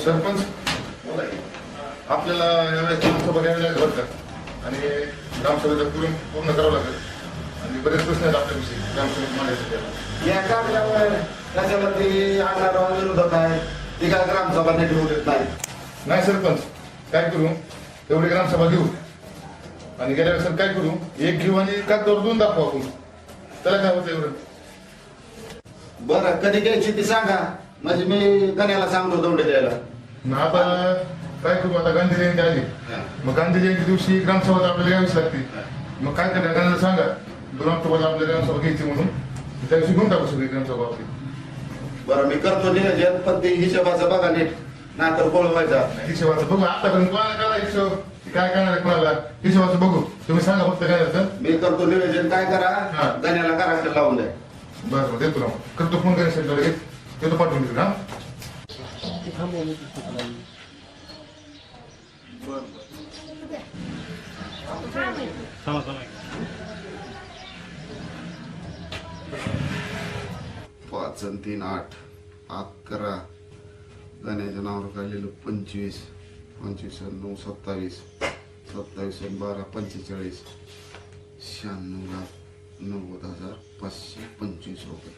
सरपंच आपल्याला यावेळेस ग्रामसभा घ्यावी लागेल बरं का आणि ग्रामसभेचा पूर्ण करावं लागेल आणि बरेच प्रश्न आहेत आपल्याविषयी ग्रामसभेत मांडायचे. या कागदावर कशाला ती आणणार विरोधक आहे ती काय ग्रामसभा नीट होऊ देत नाही सरपंच काय करू तेवढी ग्रामसभा घेऊ आणि गेल्या वेळेस काय करू एक घेऊ आणि कागदावर 2 दाखवू आपण त्याला काय होतं एवढं. बरं कधी घ्यायची ती सांगा म्हणजे मी गण्याला सांगतो दोंडे द्यायला. ना आता काय करू आता गांधी जयंती आली मग गांधी जयंती दिवशी ग्रामसभा आपल्याला घ्यावीच लागते मग काय करायला गांधीला सांगा ग्रामसभा आपल्याला ग्रामसभा घ्यायची म्हणून त्या दिवशी घेऊन टाकू सगळी ग्रामसभा आपली. बरं मी करतो नियोजन पण ते हिशोबाचं बघा नीट नाहीतर गोळ व्हायचा. हिशोबाचं बघू आतापर्यंत कोणाला काय हिशोब काय करणार कोणाला हिशोबाचं बघू तुम्ही सांगा फक्त काय झालं. मी करतो नियोजन काय करा गण्याला करा लावून द्या. बरं देतो ना करतो फोन करायचं लगेच देतो पाठवून देतो ना. पाच आणि 3 8 11 गण्याच्या नावावर काढलेलं 25 25 आणि 9 27 27 आणि 12 45 96,90,525 रुपये.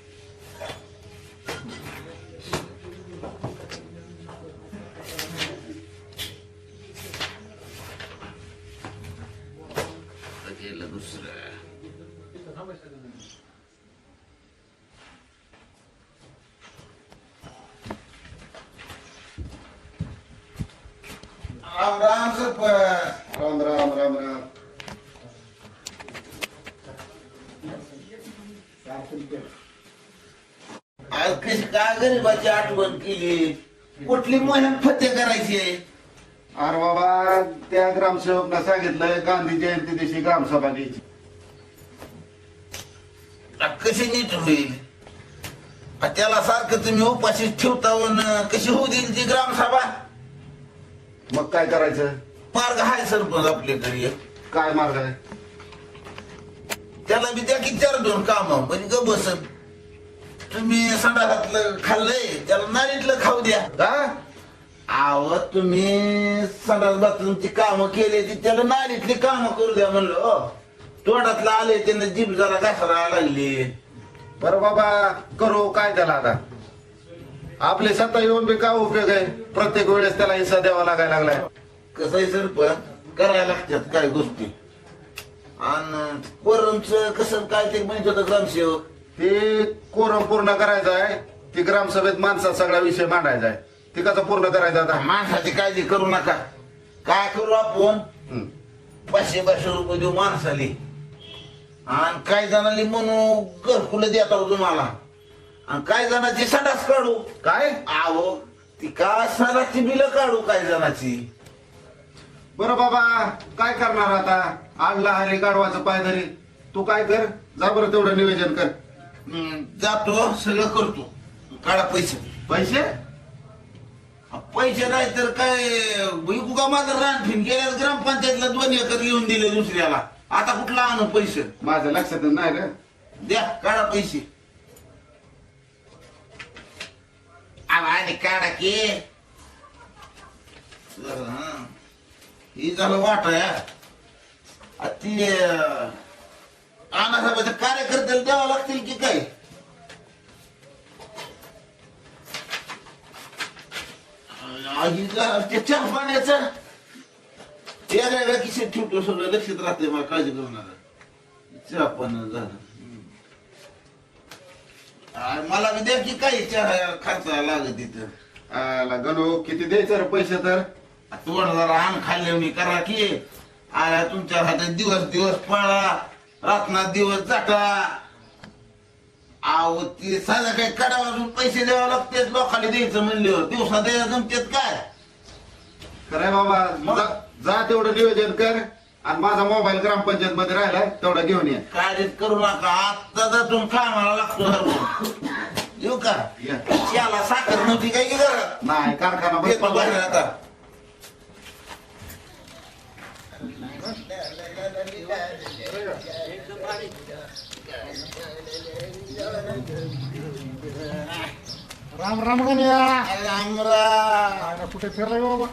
गेलं दुसरं राम राम सरपंच. राम राम राम राम. आज कशी काय गरीबाची आठवण केली कुठली मोहीम फत्ते करायची आहे. अरे बाबा त्या ग्रामसेवकनं सांगितलं गांधी जयंती दिवशी ग्रामसभा घ्यायची. कशी नीट होईल त्याला सारखं तुम्ही उपाशी ठेवता कशी होऊ देईल ती ग्रामसभा. मग काय करायचं. मार्ग आहे सरपंच आपल्याकडे एक. काय मार्ग आहे. त्याला बी द्या की 4-2 काम म्हणजे ग बसन. तुम्ही संडासातलं खाल्लंय त्याला नारीतलं खाऊ द्या का आव तुम्ही संडास बाथरूमची कामं केली ती त्याला नारीतली कामं करू द्या म्हणलं. तोंडातलं आले त्यांना जीभ जरा घासायला लागली. बरं बाबा करू काय त्याला आता आपली सत्ता येऊन बी काय उपयोग आहे. प्रत्येक वेळेस त्याला हिस्सा द्यावा लागायला लागलाय. कसं आहे सरपंच करायला लागतात काय गोष्टी आणि कोरमच कसं काय ते म्हणत होतं ग्रामसेवक ते कोरम पूर्ण करायचं आहे. ती ग्रामसभेत माणसा सगळा विषय मांडायचा आहे. ती कसं पूर्ण करायचं आता. माणसाची काळजी करू नका काय करू आपण 500-500 रुपये देऊ माणसाली आणि काही जणांनी म्हणू घरकुलं देता तुम्हाला आणि काही जणांची संडास काढू. काय आहो ती काय संडासची बिलं काढू काही जणांची. बरं बाबा काय करणार आता. आणला हरे गाढवाचं पायधरी. तू काय कर जा बरं तेवढं नियोजन कर. जातो सगळं करतो काढा पैसे. पैसे पैसे नाही तर काय का माझं रान फिन गेल्या ग्रामपंचायतला 2 एकर लिहून दिले दुसऱ्याला आता कुठला आणू पैसे. माझ्या लक्षात नाही रे. द्या काढा पैसे आणि काढा की ही झालं वाटाया ती अनासाहेबाच्या कार्यकर्त्याला द्यावं लागतील की काय. चहा पाण्याचं यायला किशेत ठेवतो सगळं लक्षात राहते मला काळजी करू नका. चहा पाणी झालं मला बी द्या की काही चहा खर्चायला लागत तिथं. गणू किती द्यायचं रे पैसे तर. तुम्हाला जरा आण खाल्ले करा की आया तुमच्या हातात दिवस पाळा रातना दिवस जाटा. आहो ती साधा काही कडावरून पैसे द्यावे लागते लोकांनी द्यायचं म्हणल्यावर दिवसा द्यायला जमतेत काय. खरंय बाबा जा तेवढं नियोजन कर आणि माझा मोबाईल ग्रामपंचायत मध्ये राहिलाय तेवढा घेऊन ये. काय करू नका आत्ता जातून कामाला लागतो. येऊ का याला साखर नव्हती काय की घरात नाही कारखाना येतो बाहेर आता. राम राम गण्या. रामराम. कुठे फिरलाय बाबा?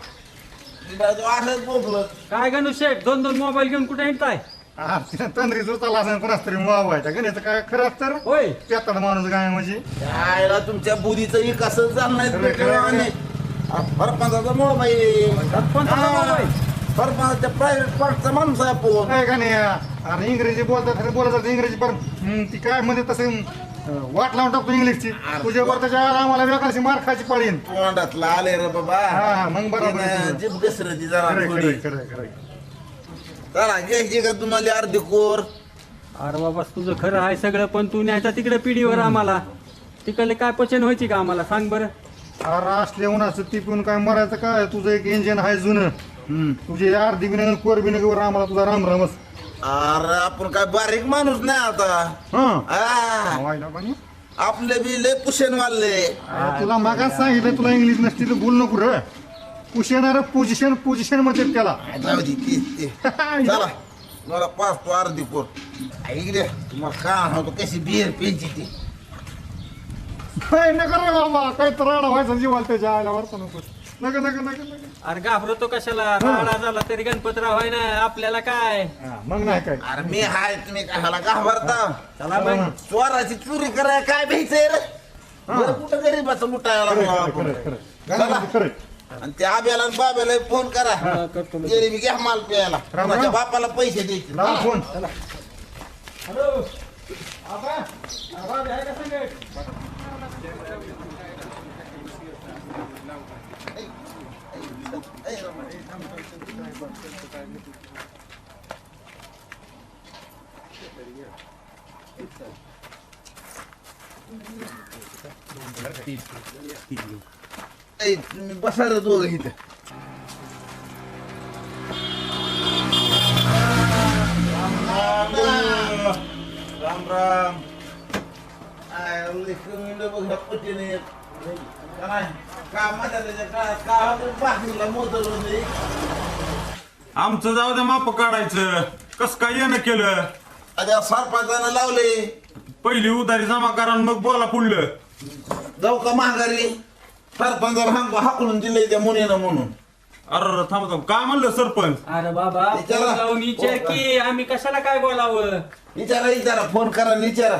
असंच बोललो. काय गणू शेठ 2-2 मोबाईल घेऊन कुठे हिंडताय? तंद्री जोताला असं कोणाच तरी व्हायचा गण्याचं काय खरं असतं रे? होय पेताड माणूस काय म्हणजे यायला तुमच्या बुद्धीचं कसं चालणार खरं. सरपंचाचा मोबाईल सरपंचाचा मोबाईल? सरपंचाच्या प्रायव्हेट पार्टचा माणूस आहे आपण. काय का नाही अरे इंग्रजी बोलतात खरं बोलत जातं इंग्रजी पण ती काय म्हणजे तसं वाट लावून टाकतो इंग्लिशची तुझ्या त्याच्या आम्हाला वेगळी मार खायची पाळीन. तोंडातला आले रे बाबा. हा, मग बरोबर आहे तुझं. जीभ घसरती जरा खरंय, थोडी. खरंय, खरंय, खरंय. चला घ्यायची का तुम्हाला अर्धी कोर? अरे बाबा तुझं खरं आहे सगळं पण तू न्यायचा तिकडे पिढीवर आम्हाला तिकडले काय पचन व्हायची का आम्हाला सांग बरं. अरे असले उन्हाचं ती पिऊन काय मरायचं काय तुझं एक इंजिन आहे जुनं तुझे अर्धी बिनगर कोर बिनगर आम्हाला तुझा राम रामच. अरे आपण काय बारीक माणूस नाही आता. हा आ, व्हायला पाहिजे. आपले बी लय पुशेन वाढले. अरे तुला मागास सांगितलं तुला इंग्लिश नसती तर बोल नको रे. पुशेणार पोझिशन पोझिशन म्हणतात त्याला. जाऊ दे ते. चला मला पाच तो अर्धी कोर. ऐकले तुम्हाला काय होतो कशी बिअर प्यायची ती. काय नका रे बाबा काय तर राडा व्हायचा जीवाला त्याच्या आयला वरचा नको नका नका नका नका. अरे घाबरतो कशाला राडा झाला तरी गणपतराव आहे ना आपल्याला काय. हा, मग नाही काय अरे मी हाय तुम्ही कशाला घाबरता. चला मग चोराची चोरी कराय काय भ्यायचंय रे. बरं कुठं गरीबाचं लुटायला लागलो आपण. चला. खरं आणि त्या आब्याला आणि बाब्याला फोन करा. करतो मी. गेली मी घ्या माल प्यायला. राम. माझ्या बापाला पैसे द्यायचे. लाव फोन. हॅलो आबा आबा आहे का संगत? ऐ, तुम्ही बसा रे दोघं इथं. राम राम. आय, लेकरं मिळलं बघ ह्या पट्टीने. काय म्हाताऱ्याच्या काळात काय होतं बाकरीला मोदल होते. आमचं जाऊ द्या माप काढायचं कस काय येणं केलं. आता सरपंचानं लावले. पहिली उधारी जमा करा आणि मग बोला पुढलं. जाऊ का महागारी? सरपंचाला हाकलून दिले त्या मुलीनं म्हणून. अरे थांब थांब काय म्हणलं सरपंच? अरे बाबा विचारा. फोन लावून विचार की आम्ही कशाला काय बोलावं. विचारा फोन करा आणि विचारा.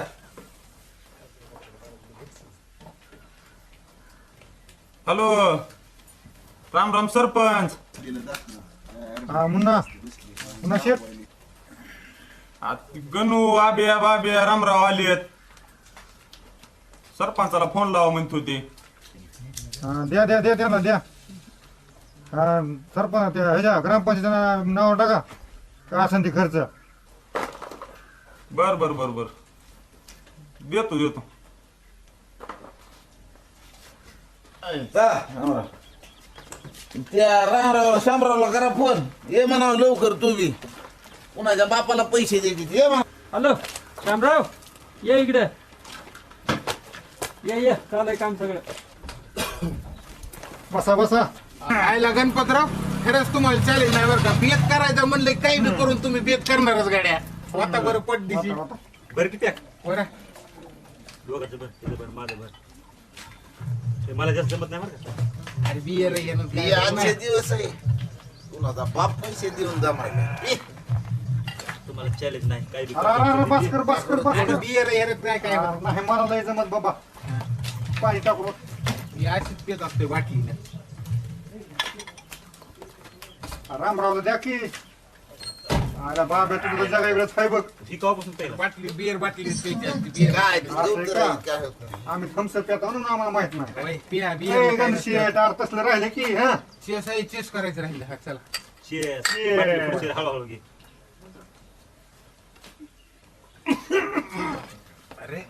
हॅलो राम राम सरपंच. हा मुन्ना मुन्ना शेठ आ, गणू आब्या बाब्या रामराव आलेत. सरपंचाला फोन लावा म्हणतो ते. हा, द्या द्या द्या त्यांना द्या. हा सरपंच त्या ह्याच्या ग्रामपंचायत नाव टाका काय असेल ते खर्च. बर बर बर बर देतो देतो. चला. त्या रामरावला शामरावला करा फोन. ये म्हणावं लवकर तुम्ही. कुणाच्या बापाला पैसे द्यायचे ये म्हणा. हॅलो रामराव ये इकडे ये चालय काम सगळं. बसा बसा. आयला गणपतराव खरंच तुम्हाला चॅलेंज नाही बरं का. बेत करायचं म्हणलं काही बी करून तुम्ही बेत करणारच गाड्या. आता बरं पडदीची बरं किती आहे? बरं. दोघांचं बरं तिचं बरं माझं बरं ते मला जास्त जमत नाही बरं का. अरे बियर येणं हे आजचे दिवस आहे. कुणाचा बाप पैसे देऊन जमायला. तुम्हाला चॅलेंज नाही काही बी अरे अरे अरे, बस कर बस कर बस कर. बियर येणं काय काय हा, नाही मला जायचं मत बाबा पाणी टाकू. ही अशीच पेत असते बाटलीने. रामरावला द्या की. अरे बाबा तुझं जगा वेगळंच आहे बघ. ही कवापासून पहिला बाटली बियर बाटलीने प्यायची असते बियर. काय ते असं लवकर का? आहे, काय होतं. आम्ही थम्सअप पितो ना आम्हाला माहित नाही. होय, पिया ए, बियर गणशी आहे, टार तसलं राहिले की हा चेस आहे चेस करायचं राहिलं. हा चला. शेअर हळूहळू घे. अरे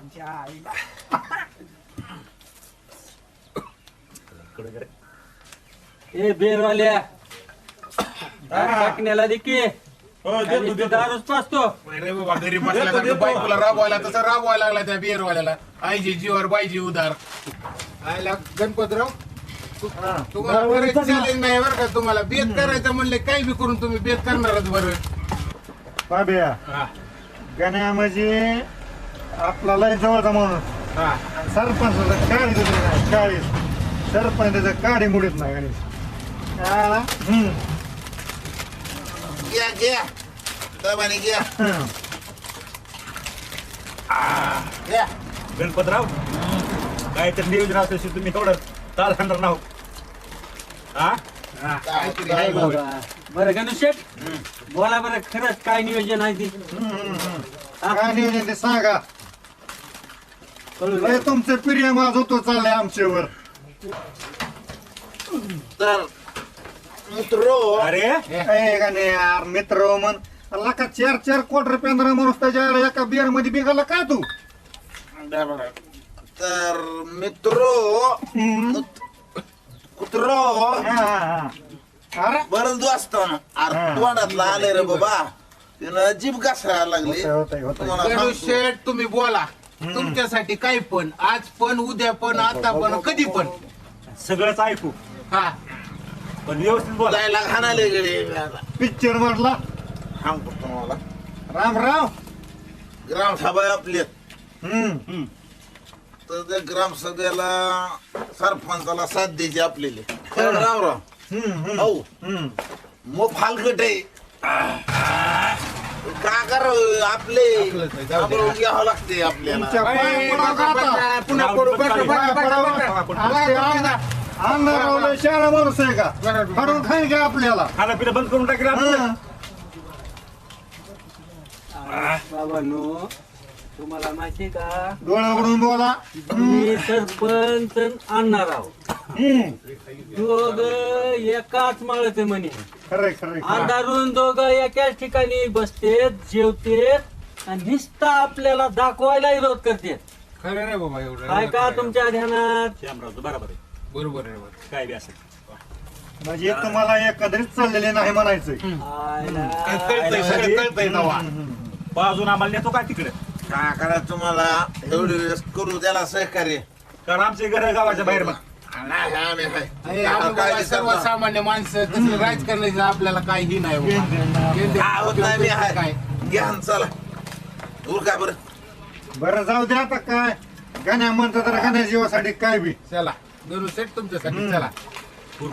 ए बेरवाल्या टाकण्याला देखील हो देतो देतो. दारूच पाचतो. अरे बाबा घरी बसल्यासारखं बायकोला राबवायला तसं राबवायला लागला त्या बियरवाल्याला. आईची जीवर बाईची उदार. आयला गणपतराव तुम्हाला चॅलेंज नाही बरं का. तुम्हाला बेत करायचं म्हणले काही बी करून तुम्ही बेत करणारच बरं. बाब्या गण्या म्हणजे आपला लय जवळचा माणूस सरपंच काळी दुसरी नाही काळी सरपंचाचं काळी मुडीत नाही गणेश कळाला? घ्या घ्या दबाने घ्या घ्या गणपतराव काय तर नियोजन असेल तुम्ही एवढं ताल खाणार नाव हा काहीतरी आहे बघ. बरं गणेश शेठ बोला बरं खरंच काय नियोजन आहे ती काय नियोजन ते सांगा लय तुमचे प्रिय माझ होतो चाललंय आमच्यावर तर मित्रो अरे ए गाणे यार मित्र म्हण लाखा 4 कोटी रुपयांना माणूस त्याच्या एका बिअर मध्ये बिघडला का तू तर मित्रो कुत्रो अरे बरं दोस्तानो अरे तोंडातला आले रे बाबा तिनं जीभ घासायला लागली होतंय. तुम्हाला गणू सांगतो. शेठ तुम्ही बोला तुमच्यासाठी काही पण आज पण उद्या पण आता पण कधी पण सगळंच ऐकू हा पण व्यवस्थित बोला जायला खाणाले गेले पिक्चर म्हटला सांगतो तुम्हाला राम राम ग्रामसभा आपली तर त्या ग्रामसभेला सरपंचाला साथ द्यायची आपल्याला राम राम हो मग फालकट आहे का कर आपले आपण घ्यावं लागते आपल्याला तुमच्या पाया पडावं का आता? पुन्हा करू पाया पडावं. अंधारावलं शहाणा माणूस आहे का फाडून खाईल का आपल्याला खाणं पिणं बंद करून टाकेल आपलं. बाबांनो तुम्हाला माहिती का डोळा उघडून बोला मी सरपंच आणणार आहोत दोघ एकाच माळते म्हणे खरंय खरंय अंधारून दोघं एकाच ठिकाणी बसतेत जेवतेत आणि नुसता आपल्याला दाखवायला विरोध करतेत खरं रे बाबा एवढं काय का तुमच्या ध्यानात श्यामराव बरोबर आहे बरोबर आहे काय बी असेल म्हणजे तुम्हाला एकंदरीत चाललेले नाही म्हणायचंय कळतंय सगळं कळतंय नवा बाजून आम्हाला नेतो काय तिकडे काय करा तुम्हाला एवढी वेळेस करू त्याला सहकार्य कारण आमचे घर गावाच्या बाहेर मग नाही आम्ही आहे. अरे आपण काय बाबा सर्वसामान्य माणसं तसं राजकारणाचं आपल्याला काहीही नाही बाबा. काय होत नाही मी आहे काय घ्या न चला उरका बरं बरं जाऊ द्या आता काय गाण्या म्हणतात तर गाण्या जीवासाठी काय बी चला गणू शेठ तुमच्यासाठी चला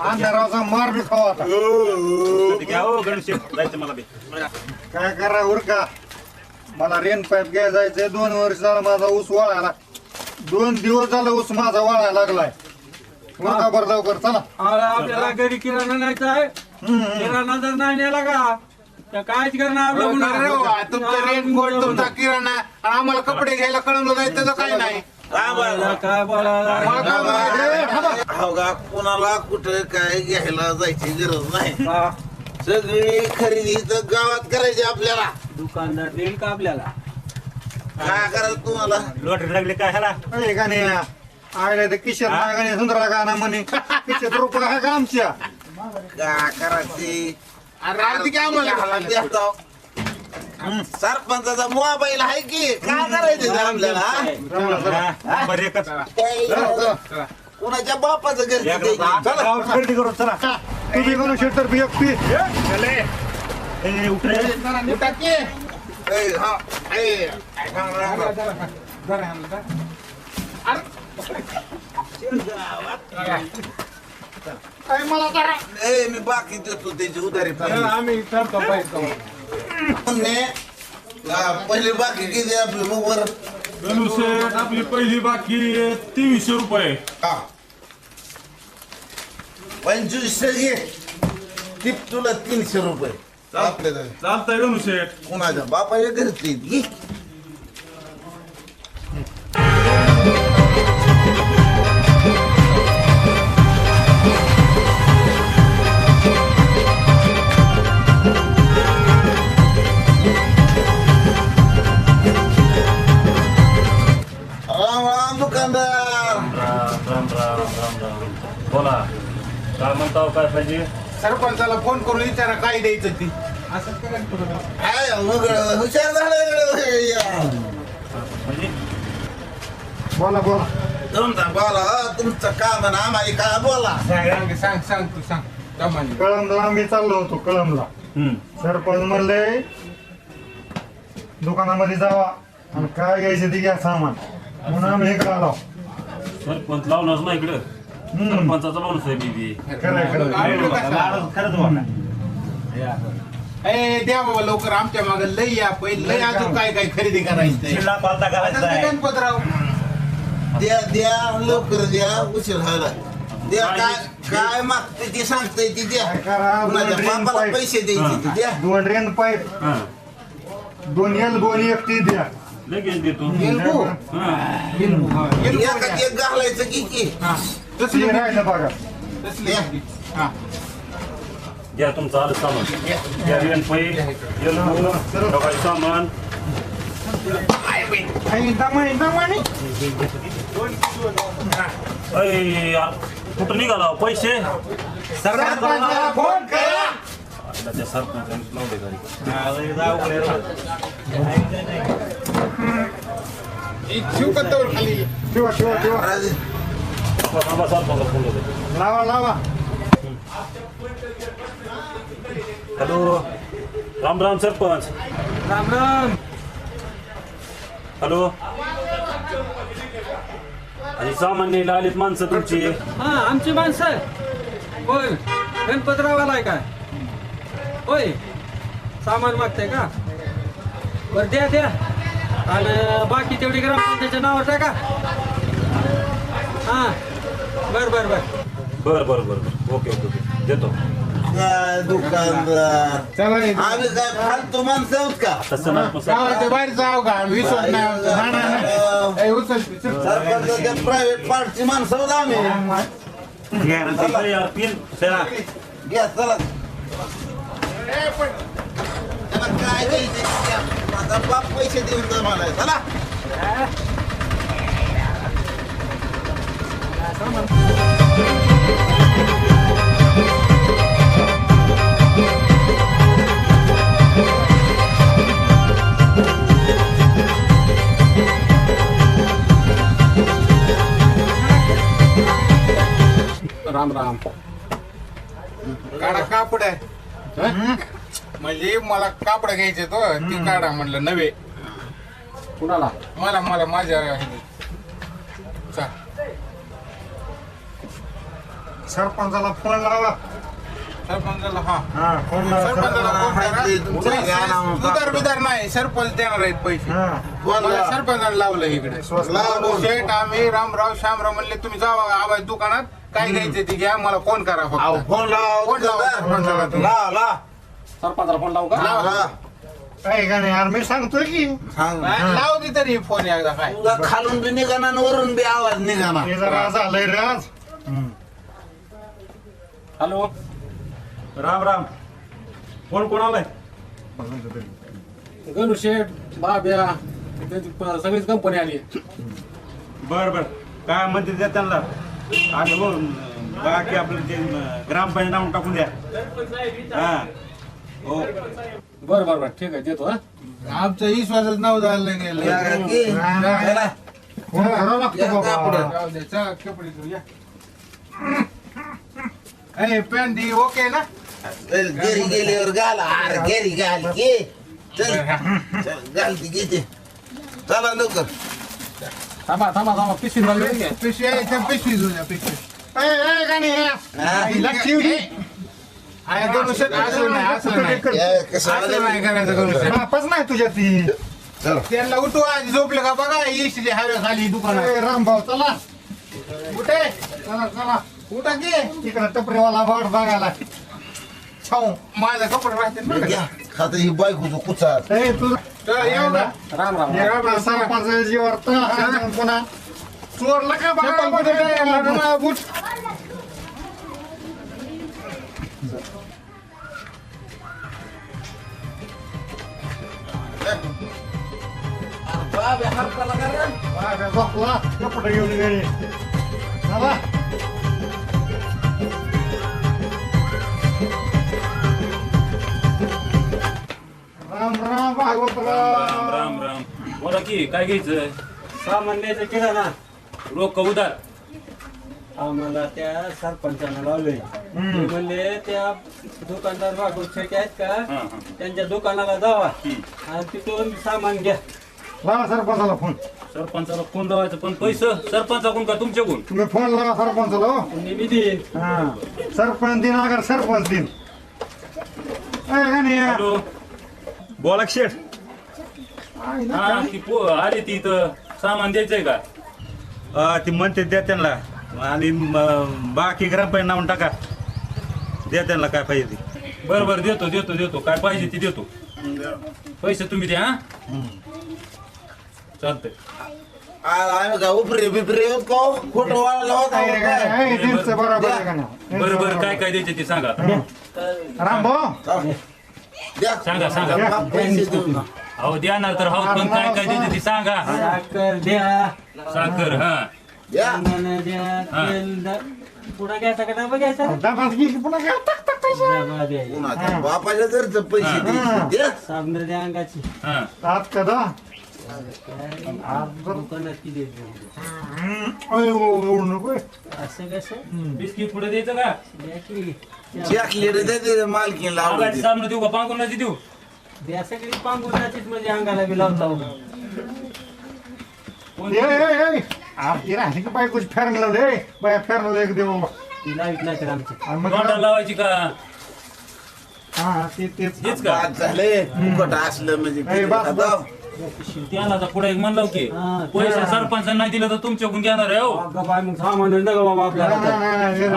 अंधाराचा मार बी खावा आता घ्या हो गणेश जायचं मला बी काय करा उरका मला रेन पाईप घ्यायला जायचंय 2 वर्ष झाला माझा ऊस वाळायला 2 दिवस झाला ऊस माझा वाळायला लागलाय उरका बरं लवकर चला आपल्याला घरी किराणा न्यायचा आहे किराणा जर नाही नेला का तर कायच करणार अरे आपलं बाबा, तुमचं रेनकोट तुमचा किराणा आणि आम्हाला कपडे घ्यायला कळवलं जायचं त्याचं काही नाही काय बोलायला हो का कुणाला कुठं काय घ्यायला जायची गरज नाही सगळी खरेदी तर गावात करायची आपल्याला दुकानदार देईल का आपल्याला काय करायचं तुम्हाला लॉटरी लागली काय ह्याला अरे गाण्या आयला तर किशोर गाण्या सुंदरा गाणं म्हणे किशोर रुपये आहे का आमच्या काय करायची अरे अर्धी की आम्हाला देतो. सरपंचाचा मोबाईल आहे की काय करायचं ते आपल्याला हा? बरं एकच कुणाच्या बापाचं घर गावात खरेदी करू चला तुझी कोण शेटर बी एकटी ए, उठ रे. काय मला करा मी बाकी देतो त्याची उधारी आम्ही करतो पाहिजे पहिली बाकी किती आपली मग बरं गणू शेठ आपली पहिली बाकी 2300 रुपये 2500 घे टिप तुला 300 रुपये आपल्या चालतंय गणू शेठ कुणाच्या बापाच्या घरची घे राम राम दुकानदार बोला काय म्हणताव काय पाहिजे सरपंचाला फोन करून विचारा काय द्यायचं ती असं करायचं काय हुशार झालं म्हणजे बोला बोला तुमचा बोला तुमचं काम ना आम्हाला काय बोला सांग तू सांग दमाने. कळमला आम्ही चाललो होतो कळमला सरपंच म्हणले दुकानामध्ये जावा आणि काय घ्यायचे ते घ्या सामान म्हणून आम्ही इकडे आलो. सरपंच लावणार ना इकडं सरपंचाचा माणूस आहे मी खरंय खरं. खरंच बोला. ए द्या बाबा लवकर आमच्या मागे लय या पहिले लय अजून काय काय खरेदी करायचं शिल्ला पालता करायचा आहे. गणपतराव द्या द्या लवकर द्या उशीर व्हायला द्या काय काय मागते ते सांगते ती द्या काय करा, कुणाच्या दोन बापाला पाईप. पैसे द्यायचे ते द्या 2 रेन पाईप, हा 2 एल्बो आणि 1 टी द्या. लगेच देतो गेलबो हा गेलबो एका एक घालायचं की ती राहिलं बघा. हा द्या तुमचं आलं सामान द्या रेन पाईप एल्बो डबाई सामान अय यार, कुठं निघाला हो? पैसे सरपंचाला फोन करा त्या सरपंचाने लावले गाडी शिवकत्तावर खाली ठेवा ठेवा ठेवा. थांबा सरपंचा फोन होते लावा लावा. हॅलो राम राम सरपंच राम राम. हॅलो आणि सामान्य आलीत माणसं तुमची हा आमची माणसं होय गणपतराव आलाय काय होय सामान मागताय का बरं द्या द्या आणि बाकी तेवढी ग्रामपंचायतीच्या नावावर टाका हा बर बर बर बर बर बर ओके ओके ओके देतो काय दुकानदार आम्ही काय फालतू माणसं आहोत का तसं नाही पण गावाच्या बाहेर जाव का विश्वास नाही आमचा. नाही, नाही, नाही. ए, उचल, उचल. सरपंचाच्या प्रायव्हेट पार्टची माणसं आहोत आम्ही सरपंच यार पिन चला घ्या चला त्याला काय द्यायचं ते द्या. माझा बाप पैसे देऊन जा मला चला राम राम काढा कापड आहे म्हणजे मला कापड घ्यायचे तो ती काढा म्हणलं नवे कुणाला मला मला माझ्या चा. सरपंचाला फोन लावा. सरपंचाला हा हा फोन लावा सरपंचाला फोन माहिती करा. तुमचं घ्या ना मग. उधार बिधार नाही सरपंच देणार आहेत पैसे हा मला सरपंचाला लावलं इकडे लावलं. शेठ आम्ही रामराव श्यामराव म्हणले तुम्ही जावा आवाज दुकानात काय घ्यायचे ते घ्या मला फोन करा अहो, फक्त फोन लावा फोन लावा सरपंचाला तुम्ही. सरपंचाला फोन लावा लावा काय का नाही यार मी सांगतोय की सांग लाव दे तरी फोन एकदा काय तुला खालून बी निघाना आणि वरून बी आवाज निघाना हे जरा झालंय रे आज. हॅलो राम राम कोण कोण आलाय गणू शेठ बाब्या त्यांची सगळीच कंपनी आली बर बर काय म्हणते द्या त्यांना आणि हो बाकी आपलं ते ग्रामपंचायत नाव टाकून द्या हा हो बरं बरं बरं ठीक आहे देतो हा आमचं विश्वासाचं नाव झालं गेलं या की? चला. फोन करावा लागतो या बाबा. कापडं. जाऊ दे, चला, कपडे घेऊ, या. ए पॅन्ट ही ओके ना चल, घरी गेल्यावर घाल अरे घरी घाल की चल चल घाल ती घेते चला लवकर थांबा थांबा थांबा पिशवी घालून घे. पिशवी आहे त्या पिशवी घेऊन या पिशवी ए, ए, गाणी हे. हा? हिला ठेवली. आहे गणू शेठ असं नाही असं नाही या, कसं असं आलं? नाही करायचं गणू शेठ बापच नाही तुझ्या ती. चल त्यांना उठवा आधी झोपले का बघा ईस्टची हायवे खाली दुकानात ए, रामभाऊ चला कुठे चला चला उठा की तिकडे टपरीवाला वाट बघायला. छाऊ माझा कपडे राहते बरं का? घ्या खाता ही बायकोचं कुचार ए, तू चला, येऊ ना राम राम हे आपल्या सरपंचाच्या जीवावर तर पुन्हा चोरला का बघा चप्पल कुठे ठेवला? मला बूट बाब्या झोपला कपडे घेऊन घरी चला राम राम भागवतराव. राम राम राम बोला की काय घ्यायचं सामान न्यायचं किराणा रोख उधार आम्हाला त्या सरपंचानं लावलंय ते म्हणले त्या दुकानदार वागून शेट्टी आहेत हा, का हा. त्यांच्या दुकानाला जावा आणि तिथून सामान घ्या लावा सरपंचाला फोन. सरपंचाला फोन लावायचं पण पैसे सरपंचाकडून का तुमच्याकडून? तुम्ही फोन लावा सरपंचाला हो. मी देईन. हा सरपंच दिन अगर सरपंच दिन. हॅलो बोला की शेठ. हा ती आली ती इथं सामान द्यायचंय का? ती म्हणते द्या त्यांना आणि बाकी ग्रामपंचायत नावून टाका. द्या त्यांना काय पाहिजे ते. बरं बरं देतो देतो देतो काय पाहिजे ती देतो. पैसे तुम्ही द्या. हा चालतंय. आम्ही का उपरे बिपरे येऊत का हो? खोटं वाढला होता हो काय? त्यांचं बरोबर आहे का नाही? बरं बरं काय काय द्यायचे ते सांगा. राम भाऊ द्या. सांगा सांगा. बाप पैसे देऊ ना. अहो द्याणार तर हो पण काय काय द्यायचे ते सांगा. साखर द्या, साखर हा द्या. शेंगदाणा द्या, तेल द्या. पुन्हा घ्यायचा का डबा घ्यायचा? डबाच गेली पुन्हा काय टाक टाक पैसे. डबा द्यायचा. कुणाच्या बापाच्या घरचं पैसे द्यायचे. द्या. साबण द्या अंगाची. हा आज कदा दुकानात किती द्यायचं? नको असं कसं? बिस्किट पुढे द्यायचं का? द्या की. चॉकलेट देते मालकीला अंगाची आवडते. साबण देऊ का पांघरुणाची देऊ? द्या सगळी पांघरुणाचीच म्हणजे अंगाला बी लावता हो. कोण आरती राहते की बाय कुछ फेरन लावले बाय फेरन एक देव बाबा. ती लावीत नाही तर आमचं. आणि मग तोंडाला लावायची का? हा तेच हेच का? बाद झाले फुकट असलं म्हणजे ए, बस, किती खाता? त्याला पुढे एक म्हणलं की हा, पैसे सरपंचांना नाही दिलं तर तुमच्याकडून घेणार आहे. हो अगं बाय मग सामान नका बाबा आपल्याला.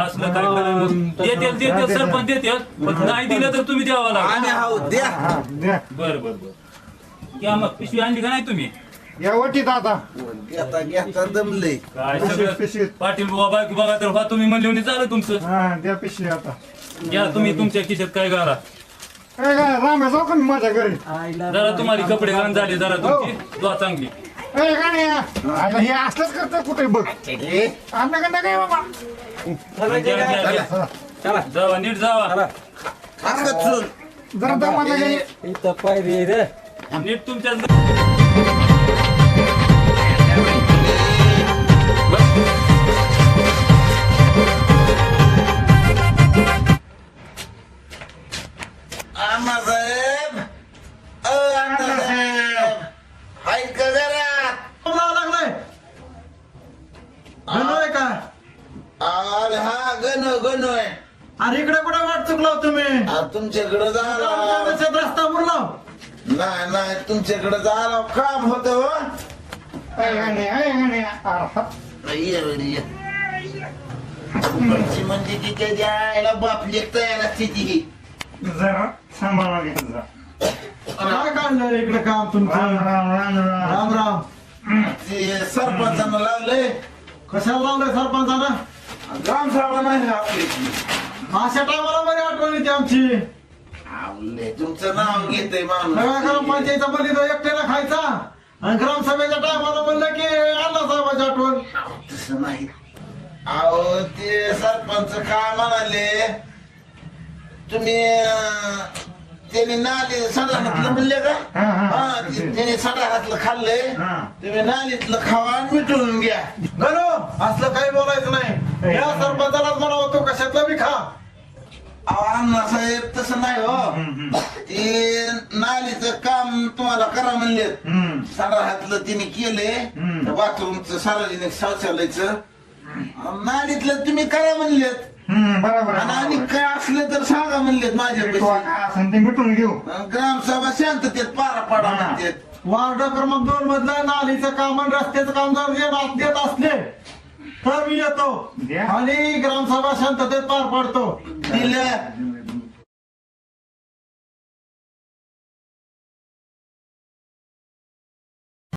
असलं काय करायचं? देतील देतील सरपंच देतील पण नाही दिलं तर तुम्ही द्यावं आम्ही लागेल. आहोत द्या. हा द्या बरं बरं बरं घ्या मग पिशवी आणली का नाही तुम्ही? या वटीत आता घेता घेता दमले. काय पिशवीत. सगळं पाटील बाबा बायको बघा तर तुम्ही म्हणले होते झालं तुमचं. हा द्या पिशवी आता. घ्या तुम्ही तुमच्या खिशात काय करा. काय काय राम जाऊ का मी माझ्या घरी. आईला जरा तुम्हाला कपडे घालून झाले जरा तुमची द्वा चांगली. ए गाण्या आता हे असलंच करतं कुठे बघ आपल्याकडं काय बाबा. घ्या, घ्या, घ्या. जावा नीट जावा अंगात चूल. जरा दमाला गेली. इथं पायरी रे. नीट तुमच्या अण्णासाहेब अण्णासाहेब हाय का घरात? लागलाय बनवय का. अरे हा गणो गणोय. अरे इकडे कुठे वाट चुकलाव तुम्ही. तुमच्याकडे झाला. रस्ता बुरलाव. नाही नाही तुमच्याकडे झाला काम होत हो. म्हणजे की त्याच्या आईला बाप लेखता यायला स्थिती ही. जरा सांभाळा घ्या जरा. काय काढलं इकडे काम तुमचं. राम राम. ते सरपंचानं लावलंय. कशाला लावलंय सरपंचानं. ग्रामसभा नाही आपली. अशा टायमाला बरी आठवण येते आमची. आवले तुमचं नाव घेतय माणूस. सगळ्या ग्रामपंचायतीचा बली तर एकट्याला खायचा आणि ग्रामसभेच्या टायमाला म्हणलं की अण्णा साहेबाची आठवण. तसं नाही. अहो ते सरपंच काय म्हणाले तुम्ही त्याने नाली सडाहातलं म्हणले का. हा त्याने सडाहातलं खाल्लंय. तुम्ही नालीतलं खावा आणि मिटवून घ्या. गणू असलं काही बोलायचं नाही. या सरपंचालाच म्हणावं तो कशातलं बी खा. अहो अण्णासाहेब तसं नाही हो. ते नालीचं काम तुम्हाला करा म्हणलेत. सडाहातलं तिने केलंय बाथरूमचं सार्वजनिक शौचालयाचं. नालीतलं तुम्ही करा म्हणलेत. बरोबर आणि काय असलं तर सांगा म्हणलेत माझ्यापेक्षा. असं ते मिटून घेऊ. ग्रामसभा शांततेत पारा पाडा म्हणतात. वार्ड क्रमांक 2 मधलं नालीचं काम आणि रस्त्याचं काम जर देत असले तर मी येतो द्या. आणि ग्रामसभा शांततेत पार पाडतो. दिलं